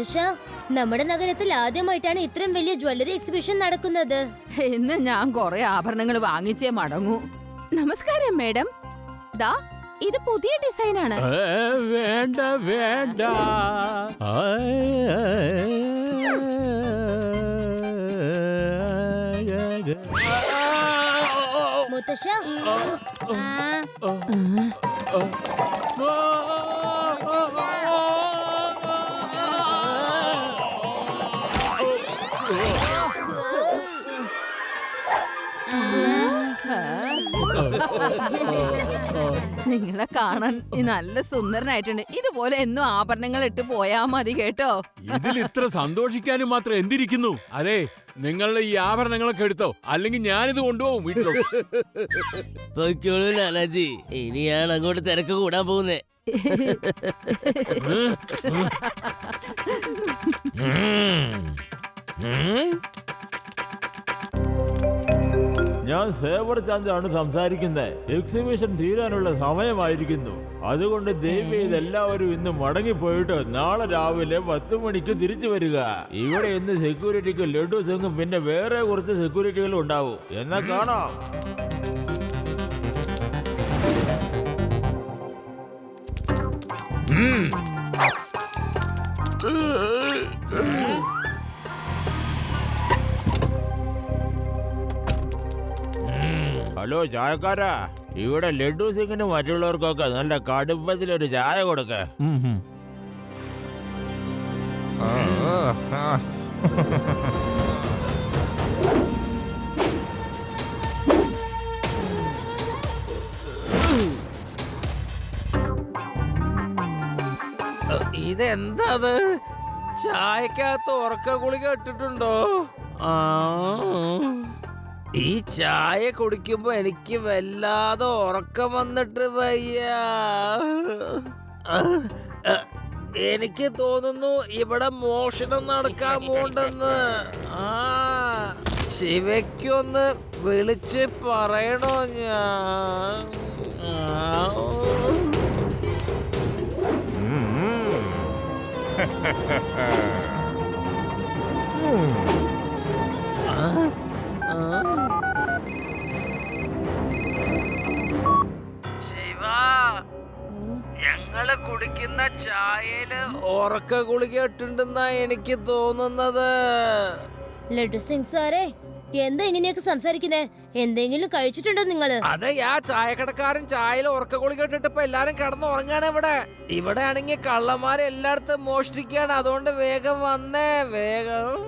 മുത്തശ്ശ, നമ്മുടെ നഗരത്തിൽ ആദ്യമായിട്ടാണ് ഇത്രയും വലിയ ജ്വല്ലറി എക്സിബിഷൻ നടക്കുന്നത്. ഇന്ന് ഞാൻ കുറെ ആഭരണങ്ങൾ വാങ്ങിച്ചേ മടങ്ങൂ. നമസ്കാരം മേഡം. ദാ ഇത് പുതിയ ഡിസൈനാണ്. വേണ്ട വേണ്ട. മുത്തശ്ശ, നിങ്ങളെ കാണാൻ നല്ല സുന്ദരനായിട്ടുണ്ട്. ഇതുപോലെ എന്നും ആഭരണങ്ങൾ ഇട്ട് പോയാ മതി കേട്ടോ. ഇതിൽ ഇത്ര സന്തോഷിക്കാനും മാത്രം എന്തിരിക്കുന്നു? അതെ, നിങ്ങളുടെ ഈ ആഭരണങ്ങളൊക്കെ എടുത്തോ, അല്ലെങ്കിൽ ഞാനിത് കൊണ്ടുപോകും വീട്ടിലോട്ട്. പൊയ്ക്കോളൂ ലാലാജി, ഇനിയാണ് അങ്ങോട്ട് തിരക്ക് കൂടാൻ പോകുന്നേ. ഞാൻ സേവർ ചാന്ദാണ് സംസാരിക്കുന്നത്. എക്സിബിഷൻ തീരാനുള്ള സമയമായിരിക്കുന്നു. അതുകൊണ്ട് ദയവ് ചെയ്ത് എല്ലാവരും ഇന്ന് മടങ്ങിപ്പോയിട്ട് നാളെ രാവിലെ 10 മണിക്ക് തിരിച്ചു വരിക. ഇവിടെ ഇന്ന് സെക്യൂരിറ്റിക്ക് ലഡു സിംഗും പിന്നെ വേറെ കുറച്ച് സെക്യൂരിറ്റികളും ഉണ്ടാവും. എന്നാ കാണാം. ഹലോ ചായക്കാരാ, ഇവിടെ ലഡു സിംഗിന് മറ്റുള്ളവർക്കൊക്കെ നല്ല കടുപ്പത്തിലൊരു ചായ കൊടുക്ക. ഇതെന്താ ചായക്കകത്ത് ഉറക്ക ഗുളിക ഇട്ടിട്ടുണ്ടോ? ഈ ചായ കുടിക്കുമ്പോ എനിക്ക് വല്ലാതെ ഉറക്കം വന്നിട്ട് വയ്യ. എനിക്ക് തോന്നുന്നു ഇവിടെ മോഷണം നടക്കാൻ പോണ്ടെന്ന്. ശിവയ്ക്കൊന്ന് വിളിച്ച് പറയണോ ഞാൻ? ശിവ, ഞങ്ങള് കുടിക്കുന്ന ചായയില് ഉറക്ക ഗുളിക ഇട്ടുണ്ടെന്നാ എനിക്ക് തോന്നുന്നത്. ലഡു സിംഗ് സാറേ, എന്താ ഇങ്ങനെയൊക്കെ സംസാരിക്കുന്നേ? എന്തെങ്കിലും കഴിച്ചിട്ടുണ്ടോ നിങ്ങള്? അതെ, ആ ചായക്കടക്കാരൻ ചായയിൽ ഉറക്ക ഗുളിക ഇട്ടിട്ട് ഇപ്പൊ എല്ലാരും കിടന്ന് ഉറങ്ങാണ്. ഇവിടെ ആണെങ്കിൽ കള്ളന്മാരെ എല്ലായിടത്തും മോഷ്ടിക്കാണ്. അതുകൊണ്ട് വേഗം വന്നേ, വേഗം.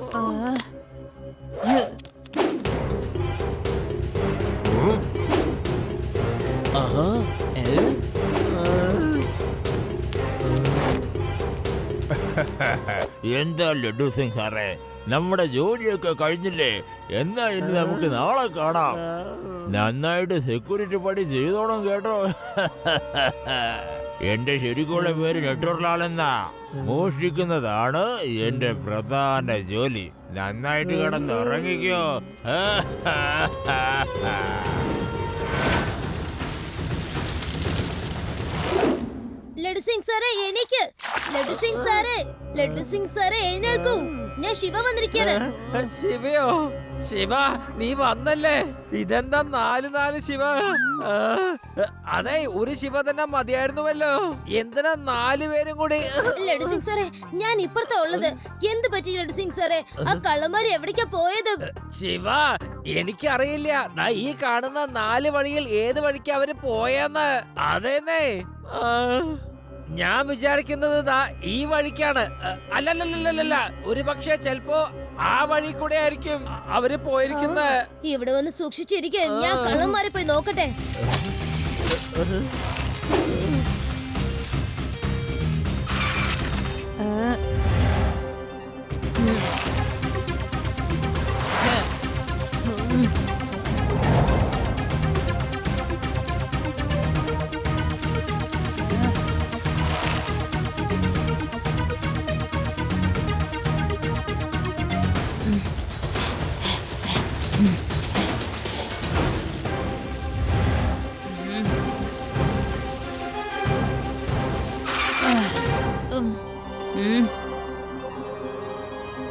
എന്താ ലഡു സിംഗ് സാറേ, നമ്മുടെ ജോലിയൊക്കെ കഴിഞ്ഞില്ലേ? എന്നാ ഇനി നമുക്ക് നാളെ കാണാം. നന്നായിട്ട് സെക്യൂരിറ്റി പണി ചെയ്തോണം കേട്ടോ. എന്റെ ശരിക്കുള്ള പേര് നെട്ടൂർലാൽ എന്നാ. മോഷ്ടിക്കുന്നതാണ് എന്റെ പ്രധാന ജോലി. നന്നായിട്ട് കിടന്ന് ഉറങ്ങിക്കോ. ലഡു സിംഗ് സാറേ, എനിക്ക് ലഡു സിംഗ് സാറേ, ലഡു സിംഗ് സാറേ എഴുന്നേൽക്കൂ. ഞാൻ ശിവ വന്നിരിക്കാണ്. ശിവയോ? ശിവ, നീ വന്നല്ലേ? ഇതെന്താ 4 ശിവ? അതെ, ഒരു ശിവ തന്നെ മതിയായിരുന്നുവല്ലോ. എന്തിനാ 4 പേരും കൂടി? ലഡു സിംഗ് സാറേ, ഞാൻ ഇപ്പുറത്താ ഉള്ളത്. എന്ത് പറ്റി ലഡു സിംഗ് സാറേ? ആ കള്ളന്മാര് എവിടേക്കാ പോയത്? ശിവ, എനിക്കറിയില്ല. ഈ കാണുന്ന 4 വഴിയിൽ ഏത് വഴിക്ക് അവര് പോയെന്ന്. അതേന്നേ, ഞാൻ വിചാരിക്കുന്നത് ഈ വഴിക്കാണ്. അല്ലല്ലല്ല, ഒരു പക്ഷേ ചിലപ്പോ ആ വഴി കൂടെ ആയിരിക്കും അവര് പോയിരിക്കുന്നത്. ഇവിടെ വന്ന് സൂക്ഷിച്ചിരിക്കെ, ഞാൻ കള്ളന്മാരെ പോയി നോക്കട്ടെ.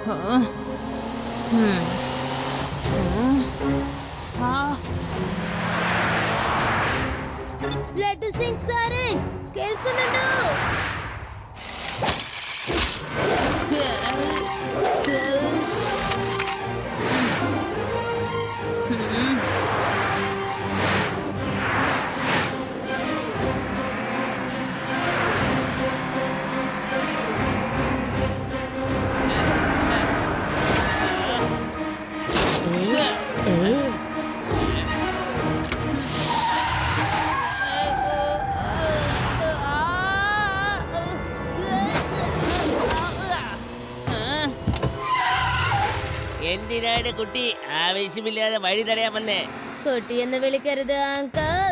ആ. ഉം. ആ. ലഡു സിംഗ് സാറേ കേൾക്കുന്നുണ്ടോ? എന്തിനാണ് കുട്ടി ആവശ്യമില്ലാതെ വഴി തടയാൻ വന്നേ? കുട്ടിയെന്ന് വിളിക്കരുത് അങ്കിൾ.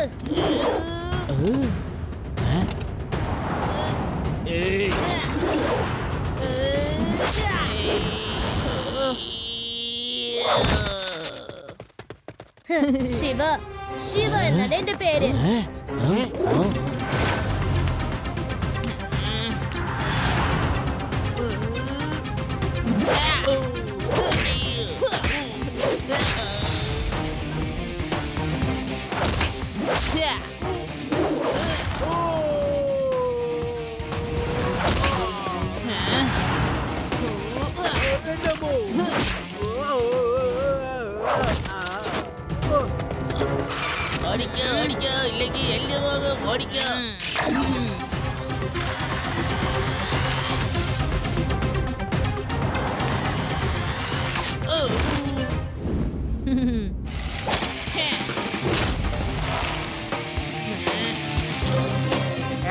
ശിവ ശിവ എന്നാണ് എന്റെ പേര്. ഓടിക്കോ ഓടിക്കോ, ഇല്ലെങ്കിൽ എല്ല് പോകും. ഓടിക്കോ.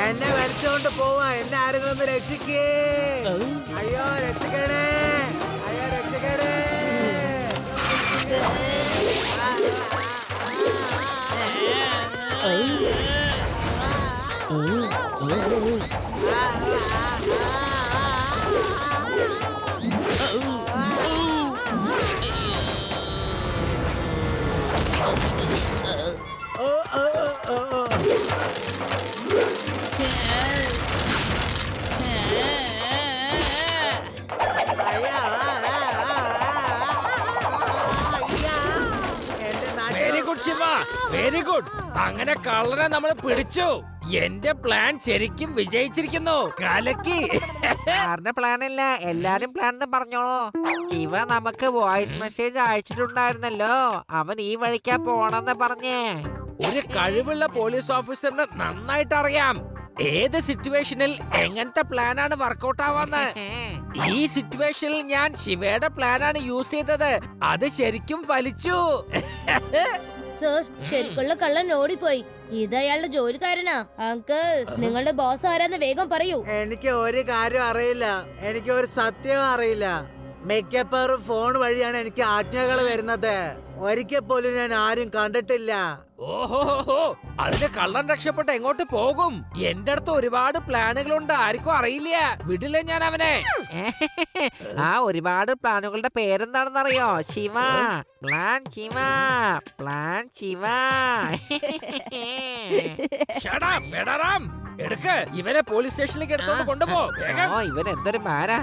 എന്നെ വലിച്ചോണ്ട് പോവാ. എന്നെ ആരെങ്കിലും ഒന്ന് രക്ഷിക്കേ. അയ്യോ രക്ഷിക്കണേ, അയ്യോ രക്ഷിക്കണേ. Very good Shiva, very good. അങ്ങനെ കള്ളനെ നമ്മൾ പിടിച്ചു. എന്റെ പ്ലാൻ ശരിക്കും വിജയിച്ചിരിക്കുന്നു. കലക്കി. സാറിന്റെ പ്ലാൻ അല്ല, എല്ലാരും പ്ലാൻ എന്ന് പറഞ്ഞോളൂ. ശിവ നമുക്ക് വോയിസ് മെസ്സേജ് അയച്ചിട്ടുണ്ടായിരുന്നല്ലോ. അവൻ ഈ വഴിക്കാ പോണെന്ന് പറഞ്ഞേ. ഒരു കഴിവുള്ള പോലീസ് ഓഫീസറിന് നന്നായിട്ട് അറിയാം ഏത് സിറ്റുവേഷനിൽ എങ്ങനത്തെ പ്ലാനാണ് വർക്കൗട്ട് ആവാന്ന്. ഈ സിറ്റുവേഷനിൽ ഞാൻ ശിവയുടെ പ്ലാനാണ് യൂസ് ചെയ്തത്. അത് ശരിക്കും ഫലിച്ചു. സർ ശരിക്കുള്ള കള്ളൻ ഓടിപ്പോയി. ഇത് അയാളുടെ ജോലിക്കാരനാ. അങ്കിൾ നിങ്ങളുടെ ബോസ് ആരാന്ന് വേഗം പറയൂ. എനിക്ക് ഒരു കാര്യം അറിയില്ല, എനിക്ക് ഒരു സത്യം അറിയില്ല. മിക്കപ്പോഴും ഫോൺ വഴിയാണ് എനിക്ക് ആജ്ഞകൾ വരുന്നത്. ഒരിക്കൽ പോലും ഞാൻ ആരും കണ്ടിട്ടില്ല. ഓഹോ, അതിന് കള്ളൻ രക്ഷപ്പെട്ട് എങ്ങോട്ട് പോകും? എന്റെ അടുത്ത് ഒരുപാട് പ്ലാനുകളുണ്ട്. ആർക്കും അറിയില്ല. വിടില്ല ഞാൻ അവനെ. ആ ഒരുപാട് പ്ലാനുകളുടെ പേരെന്താണെന്നറിയോ? Shiva plan, Shiva plan, Shiva. Shut up, ബെഡറാം. എടുക്ക് ഇവനെ പോലീസ് സ്റ്റേഷനിലേക്ക് എടുത്തോണ്ട് കൊണ്ടുപോ വേഗം. ഓ ഇവൻ എന്തൊരു മാരാ.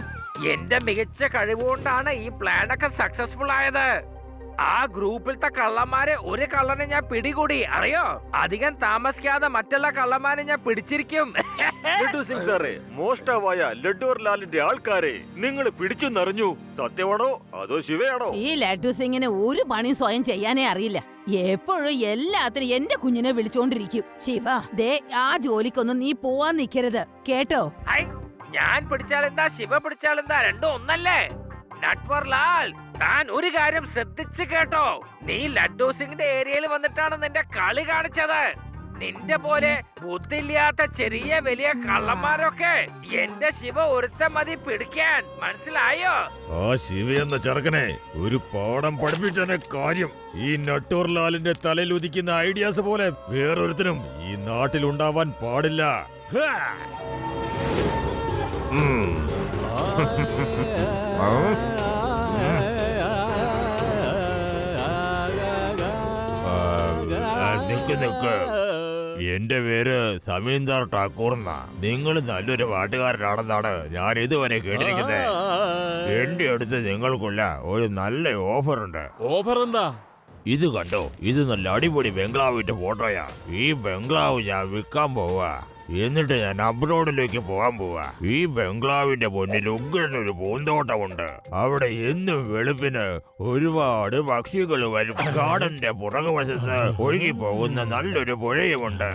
എന്റെ മികച്ച കഴിവുകൊണ്ടാണ് ഈ പ്ലാനൊക്കെ സക്സസ്ഫുൾ ആയത്. ആ ഗ്രൂപ്പിലത്തെ കള്ളന്മാരെ ഒരു കള്ളനെ ഞാൻ പിടികൂടി, അറിയോ? അധികം താമസിക്കാതെ മറ്റുള്ള കള്ളന്മാരെ ഞാൻ പിടിച്ചിരിക്കും. ലഡു സിംഗ് സാറേ, മോഷ്ടാവായ ലഡ്ഡൂർ ലാലിന്റെ ആൾക്കാരെ നിങ്ങൾ പിടിച്ചെന്നറിഞ്ഞു. സത്യമാണോ അതോ ശിവയാണോ? ഈ ലഡു സിംഗിന് ഒരു പണിയും സ്വയം ചെയ്യാനേ അറിയില്ല. എപ്പോഴും എല്ലാത്തിനും എന്റെ കുഞ്ഞിനെ വിളിച്ചോണ്ടിരിക്കും. ശിവ ദേ ആ ജോലിക്കൊന്നും നീ പോവാൻ നിക്കരുത് കേട്ടോ. ഐ, ഞാൻ പിടിച്ചാലെന്താ ശിവ പിടിച്ചാലെന്താ, രണ്ടും ഒന്നല്ലേ? നട്വർ ലാൽ, താൻ ഒരു കാര്യം ശ്രദ്ധിച്ചു കേട്ടോ. നീ ലഡ്ഡു സിംഗിന്റെ ഏരിയയിൽ വന്നിട്ടാണ് നിന്റെ കളി കാണിച്ചത്. നിന്റെ പോലെ ബുദ്ധിയില്ലാത്ത ചെറിയ വലിയ കള്ളന്മാരൊക്കെ എന്റെ ശിവ ഒരുത്തൻ മതി പിടിക്കാൻ, മനസ്സിലായോ? ആ ശിവ എന്ന ചെറുക്കനെ ഒരു പാഠം പഠിപ്പിച്ചതിന്റെ കാര്യം. ഈ നട്ടൂർ ലാലിന്റെ തലയിൽ ഉദിക്കുന്ന ഐഡിയാസ് പോലെ വേറൊരുത്തനും ഈ നാട്ടിൽ ഉണ്ടാവാൻ പാടില്ല. ഹാ! നിക്ക് എന്റെ പേര് സമീന്ദർ ഠാക്കൂർ എന്നാ. നിങ്ങൾ നല്ലൊരു പാട്ടുകാരനാണെന്നാണ് ഞാൻ ഇതുവരെ കേട്ടിരിക്കുന്നത്. എന്റെ അടുത്ത് നിങ്ങൾക്കുള്ള ഒരു നല്ല ഓഫർ ഉണ്ട്. ഓഫർ എന്താ? ഇത് കണ്ടോ, ഇത് നല്ല അടിപൊളി ബംഗ്ലാവിന്റെ ഫോട്ടോയാ. ഈ ബംഗ്ലാവ് ഞാൻ വിൽക്കാൻ പോവാ. എന്നിട്ട് ഞാൻ അബ്രോഡിലേക്ക് പോകാൻ പോവാ. ഈ ബംഗ്ലാവിന്റെ മുന്നിൽ ഉഗ്രനൊരു പൂന്തോട്ടമുണ്ട്. അവിടെ എന്നും വെളുപ്പിന് ഒരുപാട് പക്ഷികൾ വരും. ഗാർഡന്റെ പുറകുവശത്ത് ഒഴുകി പോകുന്ന നല്ലൊരു പുഴയുമുണ്ട്.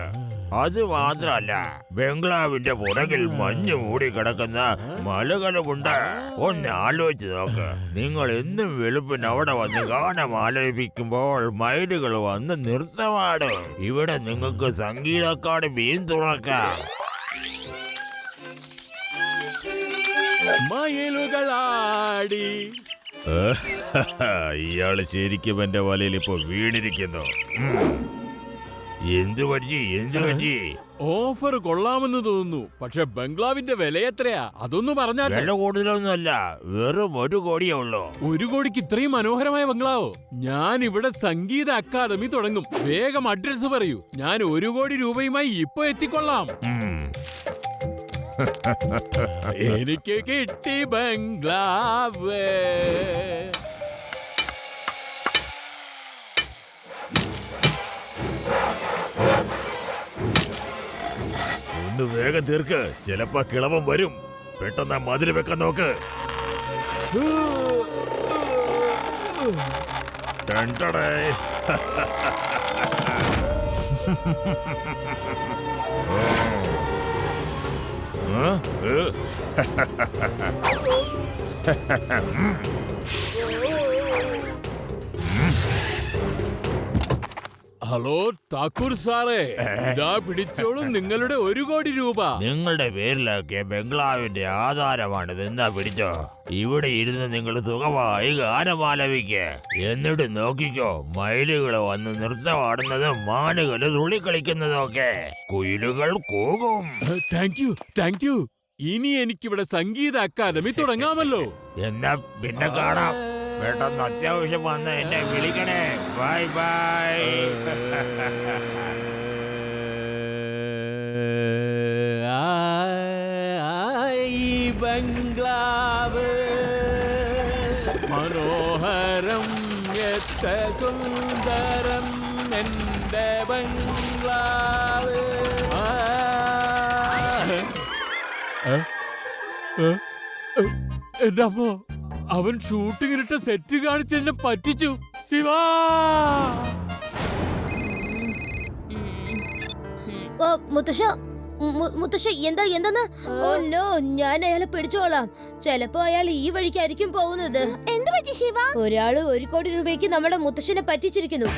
അത് മാത്രല്ല, ബംഗ്ലാവിന്റെ പുറകിൽ മഞ്ഞ് മൂടി കിടക്കുന്ന മലകളുമുണ്ട്. ഒന്ന് ആലോചിച്ച് നോക്ക്. നിങ്ങൾ എന്നും വെളുപ്പിന് അവിടെ വന്ന് ഗാനം ആലപിക്കുമ്പോൾ മയിലുകൾ വന്ന് നൃത്തമാടും. ഇവിടെ നിങ്ങൾക്ക് സംഗീത അക്കാദമിയും തുറക്കാം. മയിലുകളാടി. ഇയാള് ശരിക്കും എന്റെ വലയിൽ ഇപ്പൊ വീണിരിക്കുന്നു. എന്തു പറ്റി? ഓഫർ കൊള്ളാമെന്ന് തോന്നുന്നു. പക്ഷെ ബംഗ്ലാവിന്റെ വില എത്രയാ? അതൊന്നും പറഞ്ഞാൽ. വില കൂടുതലൊന്നുമല്ല, വെറും 1 കോടിയേ ഉള്ളൂ. 1 കോടിക്ക് ഇത്രയും മനോഹരമായ ബംഗ്ലാവോ? ഞാൻ ഇവിടെ സംഗീത അക്കാദമി തുടങ്ങും. വേഗം അഡ്രസ് പറയൂ. ഞാൻ 1 കോടി രൂപയുമായി ഇപ്പൊ എത്തിക്കൊള്ളാം. എനിക്ക് കിട്ടി ബംഗ്ലാവ്. ഒന്ന് വേഗം തീർക്ക്, ചിലപ്പോ കിളവം വരും. പെട്ടെന്ന് മതില് വെക്കാൻ നോക്ക്. ടണ്ടടേ. ഹലോ താക്കൂർ സാറേ, ഇതാ പിടിച്ചോളൂ നിങ്ങളുടെ 1 കോടി രൂപ. നിങ്ങളുടെ പേരിലൊക്കെ ബംഗ്ലാവിന്റെ ആധാരമാണിത്. എന്നാ പിടിച്ചോ. ഇവിടെ ഇരുന്ന് നിങ്ങൾ സുഖമായി ഗാനമാലപിക്ക്. എന്നിട്ട് നോക്കിക്കോ, മയിലുകൾ വന്ന് നൃത്തമാടുന്നതും മാനുകൾ തുള്ളിക്കളിക്കുന്നതും ഒക്കെ. കുയിലുകൾ കൂകും. Thank you. ഇനി എനിക്കിവിടെ സംഗീത അക്കാദമി തുടങ്ങാമല്ലോ. എന്നാ പിന്നെ കാണാം. പെട്ടെന്ന് അത്യാവശ്യം വന്ന് എന്നെ വിളിക്കണേ. Bye bye. ബംഗ്ലാവ് മനോഹരം, എത്ര സുന്ദരം എന്റെ ബംഗ്ലാവ്. എന്റെ അമ്മ, അവൻ ഷൂട്ടിങ്ങിനിട്ട സെറ്റ് കാണിച്ച് എന്നെ പറ്റിച്ചു. ശിവാ, മുത്തശ്ശ എന്താന്ന്? ഓ നോ, ഞാൻ അയാളെ പിടിച്ചോളാം. ചിലപ്പോ അയാൾ ഈ വഴിക്കായിരിക്കും പോകുന്നത്. എന്ത് പറ്റി ശിവ? ഒരാള് 1 കോടി രൂപയ്ക്ക് നമ്മുടെ മുത്തശ്ശനെ പറ്റിച്ചിരിക്കുന്നു.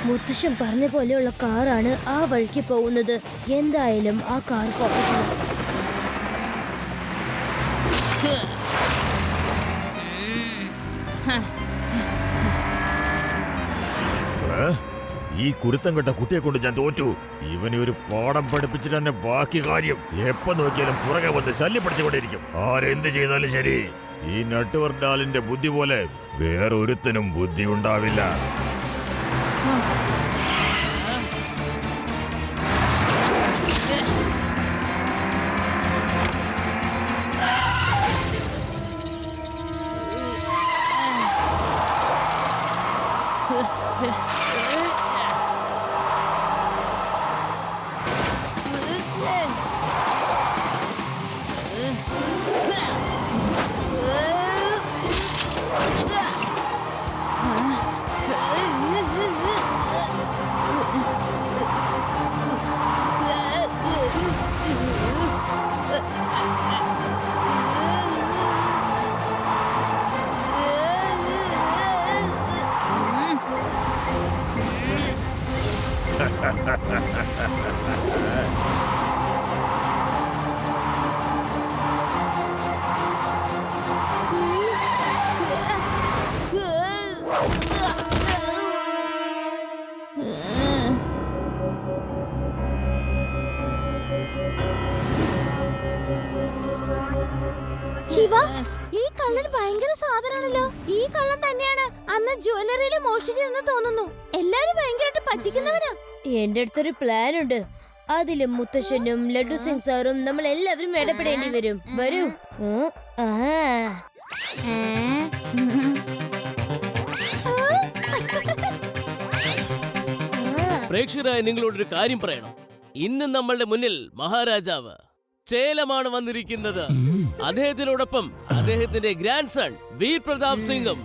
മുത്തശ്ശൻ പറഞ്ഞ പോലെയുള്ള കാറാണ് ആ വഴിക്ക് പോകുന്നത്. എന്തായാലും ആ കാർ പോകണം. ഈ കുരുത്തം കെട്ട കുട്ടിയെ കൊണ്ട് ഞാൻ തോറ്റു. ഇവനെ ഒരു പാഠം പഠിപ്പിച്ചിട്ട് തന്നെ ബാക്കി കാര്യം. എപ്പോ നോക്കിയാലും പുറകെ വന്ന് ശല്യപ്പെടുത്തിക്കൊണ്ടിരിക്കും. ആരെന്ത് ചെയ്താലും ശരി, ഈ നട്ടുവർഡാലിന്റെ ബുദ്ധി പോലെ വേറൊരുത്തനും ബുദ്ധി ഉണ്ടാവില്ല. കള്ളം തന്നെയാണ് അന്ന് ജ്വല്ലറിയിൽ മോഷ്ടിച്ചതെന്ന് തോന്നുന്നു. എല്ലാരും ഭയങ്കരമായിട്ട് പറ്റിക്കുന്നവനാ. എന്റെ അടുത്തൊരു പ്ലാൻ ഉണ്ട്. അതിലും മുത്തശ്ശനും ലഡു സിംഗ് സാറും നമ്മൾ എല്ലാവരും ഇടപെടേണ്ടി വരും. വരൂ. പ്രേക്ഷകരായ നിങ്ങളോടൊരു കാര്യം പറയണം. ഇന്ന് നമ്മളുടെ മുന്നിൽ മഹാരാജാവ് ചേലമാണ് വന്നിരിക്കുന്നത്. അദ്ദേഹത്തിനോടൊപ്പം അദ്ദേഹത്തിന്റെ ഗ്രാൻഡ് സൺ വീർ പ്രതാപ് സിംഗും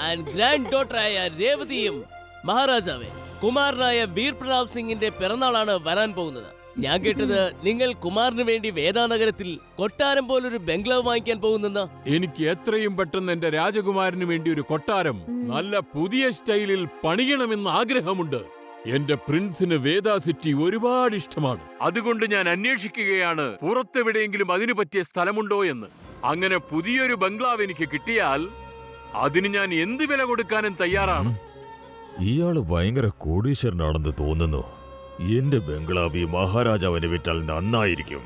ആൻഡ് ഗ്രാൻഡ് ഡോട്ടറായ രേവതിയും. മഹാരാജാവേ, കുമാരനായ വീർ പ്രതാപ് സിംഗിന്റെ പിറന്നാളാണ് വരാൻ പോകുന്നത്. ഞാൻ കേട്ടത് നിങ്ങൾ കുമാറിന് വേണ്ടി വേദാനഗരത്തിൽ കൊട്ടാരം പോലൊരു ബംഗ്ലാവ് വാങ്ങിക്കാൻ പോകുന്നെന്ന്. എനിക്ക് എത്രയും പെട്ടെന്ന് എന്റെ രാജകുമാരന് വേണ്ടി ഒരു കൊട്ടാരം നല്ല പുതിയ സ്റ്റൈലിൽ പണിയണമെന്ന് ആഗ്രഹമുണ്ട്. എന്റെ പ്രിൻസിന് വേദാ സിറ്റി ഒരുപാട് ഇഷ്ടമാണ്. അതുകൊണ്ട് ഞാൻ അന്വേഷിക്കുകയാണ് പുറത്തെവിടെയെങ്കിലും അതിനു പറ്റിയ സ്ഥലമുണ്ടോ എന്ന്. അങ്ങനെ പുതിയൊരു ബംഗ്ലാവ് എനിക്ക് കിട്ടിയാൽ അതിന് ഞാൻ എന്ത് വില കൊടുക്കാനും തയ്യാറാണ്. ഇയാള് ഭയങ്കര കോടീശ്വരനാണെന്ന് തോന്നുന്നു. എന്റെ ബംഗ്ലാവ് ഈ മഹാരാജാവിന് വിറ്റാൽ നന്നായിരിക്കും.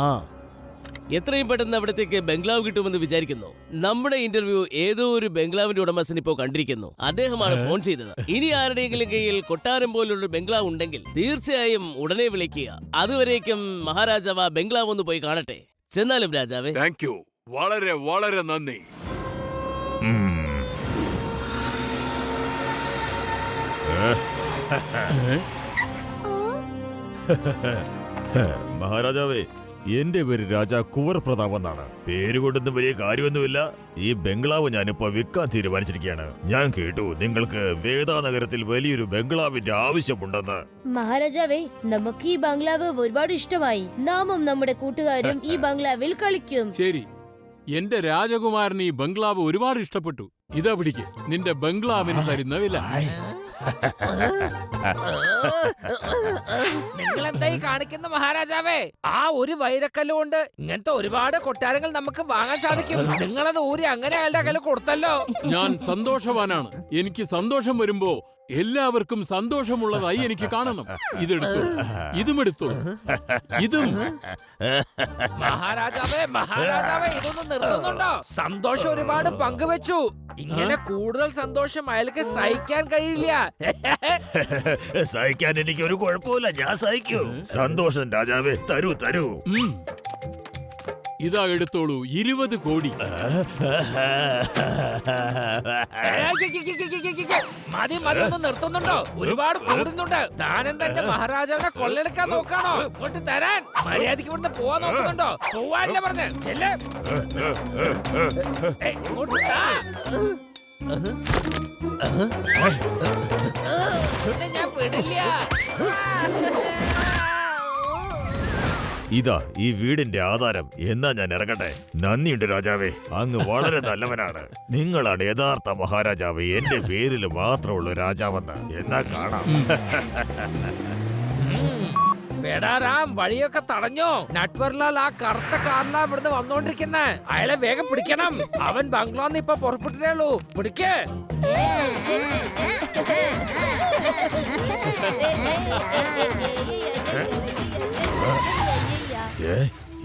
ആ, എത്രയും പെട്ടെന്ന് അവിടത്തേക്ക് ബംഗ്ലാവ് കിട്ടുമെന്ന് വിചാരിക്കുന്നു. നമ്മുടെ ഇന്റർവ്യൂ ഏതോ ഒരു ബംഗ്ലാവിന്റെ ഉടമസ്ഥൻ ഇപ്പോ കണ്ടിരിക്കുന്നു. അദ്ദേഹമാണ് ഫോൺ ചെയ്തത്. ഇനി ആരുടെയെങ്കിലും കയ്യിൽ കൊട്ടാരം പോലുള്ള ബംഗ്ലാവ് ഉണ്ടെങ്കിൽ തീർച്ചയായും ഉടനെ വിളിക്കുക. അതുവരേക്കും മഹാരാജാവ് ബംഗ്ലാവ് ഒന്ന് പോയി കാണട്ടെ. ചെന്നാലും രാജാവേ. Thank you. വളരെ വളരെ നന്ദി. മഹാരാജാവേ, എന്റെ പേര് രാജാ കുവർ പ്രതാപ് എന്നാണ്. പേരുകൊണ്ടൊന്നും വലിയ കാര്യമൊന്നുമില്ല. ഈ ബംഗ്ലാവ് ഞാനിപ്പോ വിൽക്കാൻ തീരുമാനിച്ചിരിക്കുകയാണ്. ഞാൻ കേട്ടു നിങ്ങൾക്ക് വേദാനഗരത്തിൽ വലിയൊരു ബംഗ്ലാവിന്റെ ആവശ്യമുണ്ടെന്ന്. മഹാരാജാവേ, നമുക്ക് ഈ ബംഗ്ലാവ് ഒരുപാട് ഇഷ്ടമായി. നാമും നമ്മുടെ കൂട്ടുകാരും ഈ ബംഗ്ലാവിൽ കളിക്കും. ശരി, എന്റെ രാജകുമാരന് ഈ ബംഗ്ലാവ് ഒരുപാട് ഇഷ്ടപ്പെട്ടു. ഇതാ പിടിക്ക് നിന്റെ ബംഗ്ലാവിന് തരുന്ന വില. നിങ്ങൾ എന്തായി കാണിക്കുന്ന മഹാരാജാവേ? ആ ഒരു വൈരക്കല്ല് കൊണ്ട് ഇങ്ങനത്തെ ഒരുപാട് കൊട്ടാരങ്ങൾ നമുക്ക് വാങ്ങാൻ സാധിക്കും. നിങ്ങളത് ഊരി അങ്ങനെ അയാളുടെ കയ്യിൽ കൊടുത്തല്ലോ. ഞാൻ സന്തോഷവാനാണ്. എനിക്ക് സന്തോഷം വരുമ്പോ എല്ലാവർക്കും സന്തോഷമുള്ളതായി എനിക്ക് കാണണം. ഇതെടുത്തു, ഇതും എടുത്തു, ഇതും. മഹാരാജാവേ, മഹാരാജാവേ, ഇതൊന്നും നിർത്തുന്നുണ്ടോ? സന്തോഷം ഒരുപാട് പങ്കുവെച്ചു. ഇങ്ങനെ കൂടുതൽ സന്തോഷം അയാൾക്ക് സഹിക്കാൻ കഴിയില്ല. സഹിക്കാൻ എനിക്ക് ഒരു കുഴപ്പമില്ല, ഞാൻ സഹിക്കൂ. സന്തോഷം രാജാവേ, തരൂ തരൂ. ഇതാ എടുത്തോളൂ, 20 കോടി. മതി മതി, ഒന്ന് നിർത്തുന്നുണ്ടോ? ഒരുപാട് കൂടുന്നുണ്ട്. താനും തന്റെ മഹാരാജാവിനെ കൊള്ളെടുക്കാൻ നോക്കാണോ? ഇങ്ങോട്ട് തരാൻ മര്യാദയ്ക്ക് ഇവിടുന്ന് പോവാൻ നോക്കുന്നുണ്ടോ? പോവാനല്ലേ പറഞ്ഞ് ചെല്ല്. ഇങ്ങോട്ട് താ. പിന്നെ ഞാൻ പെടില്ല. ഇതാ ഈ വീടിന്റെ ആധാരം. എന്നാ ഞാൻ ഇറങ്ങട്ടെ. നന്ദിയുണ്ട് രാജാവേ, അങ്ങ് വളരെ നല്ലവനാണ്. നിങ്ങളാണ് യഥാർത്ഥ മഹാരാജാവ്. എന്റെ പേരിൽ മാത്രമുള്ള രാജാവെന്ന്. എന്നാ കാണാം. ബേടാറാം, വഴിയൊക്കെ തടഞ്ഞോ? നട്വർലാൽ ആ കറുത്ത കാറിലാ ഇവിടുന്ന് വന്നോണ്ടിരിക്കുന്നെ. അയാളെ വേഗം പിടിക്കണം. അവൻ ബംഗ്ലാന്ന് ഇപ്പൊ പുറപ്പെട്ടിട്ടേ ഉള്ളൂ. പിടിക്കേ.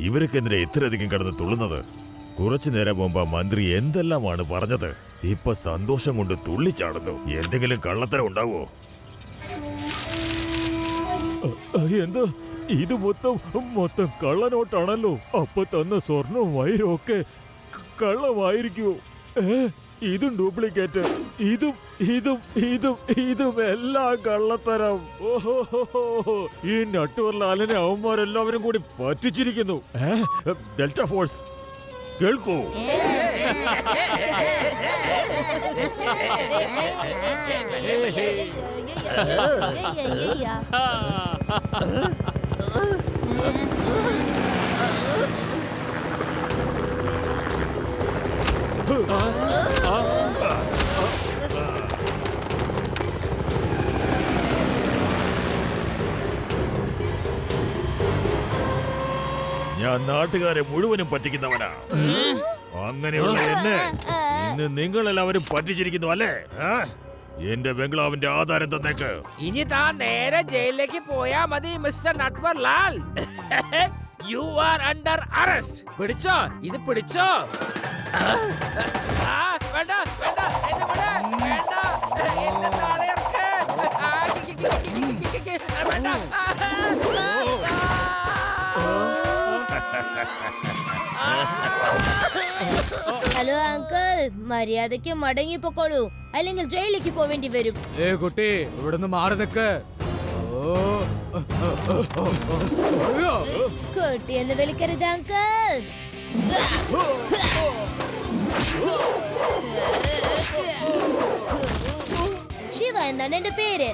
ഇവരൊക്കെ എന്തിനാ ഇത്രയധികം കിടന്ന് തുള്ളുന്നത്? കുറച്ചു നേരം മുമ്പ് മന്ത്രി എന്തെല്ലാമാണ് പറഞ്ഞത്. ഇപ്പൊ സന്തോഷം കൊണ്ട് തുള്ളിച്ചാടുന്നു. എന്തെങ്കിലും കള്ളത്തരം ഉണ്ടാവോ? എന്താ ഇത്? മൊത്തം കള്ളനോട്ടാണല്ലോ. അപ്പൊ തന്ന സ്വർണവും വൈരവും ഒക്കെ കള്ളമായിരിക്കുമോ? ഇതും ഡ്യൂപ്ലിക്കേറ്റ്. ഇതും എല്ലാം കള്ളത്തരം. ഓഹോ, ഈ നട്ടുവർലാലിനെ അവന്മാരെല്ലാവരും കൂടി പറ്റിച്ചിരിക്കുന്നു. ഡെൽറ്റ ഫോഴ്സ് കേൾക്കൂ. ഞാൻ നാട്ടുകാരെ മുഴുവനും പറ്റിക്കുന്നവനാ. അങ്ങനെയുള്ള എന്നെ ഇന്ന് നിങ്ങളെല്ലാവരും പറ്റിച്ചിരിക്കുന്നു അല്ലേ? എന്റെ ബംഗ്ലാവിന്റെ ആധാരം തന്നേക്ക്. ഇനി താൻ നേരെ ജയിലിലേക്ക് പോയാ മതി mister Natwarlal. You are under arrest. പിടിച്ചോ, ഇത് പിടിച്ചോ. വേണ്ട വേണ്ട, എന്നെ വിട്. വേണ്ട, എന്നെ താഴെ ഇറക്ക്. വേണ്ട. ഹലോ അങ്കിൾ, മര്യാദയ്ക്ക് മടങ്ങി പൊക്കോളൂ, അല്ലെങ്കിൽ ജയിലിലേക്ക് പോവേണ്ടി വരും. കുട്ടി ഇവിടുന്ന് മാറി നിക്ക്. കുട്ടിയെന്ന് വിളിക്കരുത് അങ്കിൾ. ശിവ എന്നാണ് എന്റെ പേര്.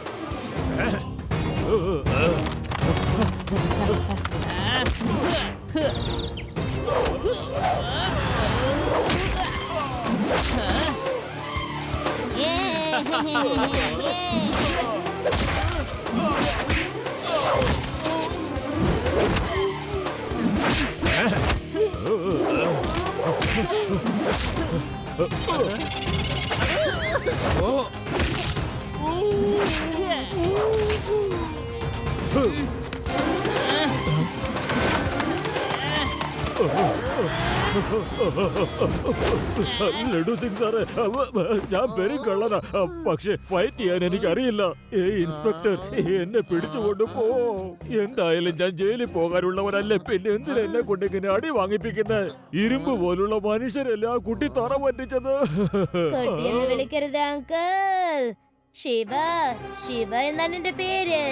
ലഡു സിംഗ് സാറേ, ഞാൻ പെരും കള്ളനാ, പക്ഷെ ഫൈറ്റ് ചെയ്യാൻ എനിക്ക് അറിയില്ല. ഇൻസ്പെക്ടർ, എന്നെ പിടിച്ചുകൊണ്ട് പോ. എന്തായാലും ഞാൻ ജയിലിൽ പോകാനുള്ളവരല്ലേ, പിന്നെ എന്തിനാ എന്നെ കൊണ്ട് ഇങ്ങനെ അടി വാങ്ങിപ്പിക്കുന്നത്? ഇരുമ്പ് പോലുള്ള മനുഷ്യരല്ലേ ആ കുട്ടി തറ പറ്റിച്ചത്. കുട്ടിയെന്ന് വിളിക്കരുത് അങ്കിൾ. ശിവ, ശിവ എന്നാണ് എന്റെ പേര്.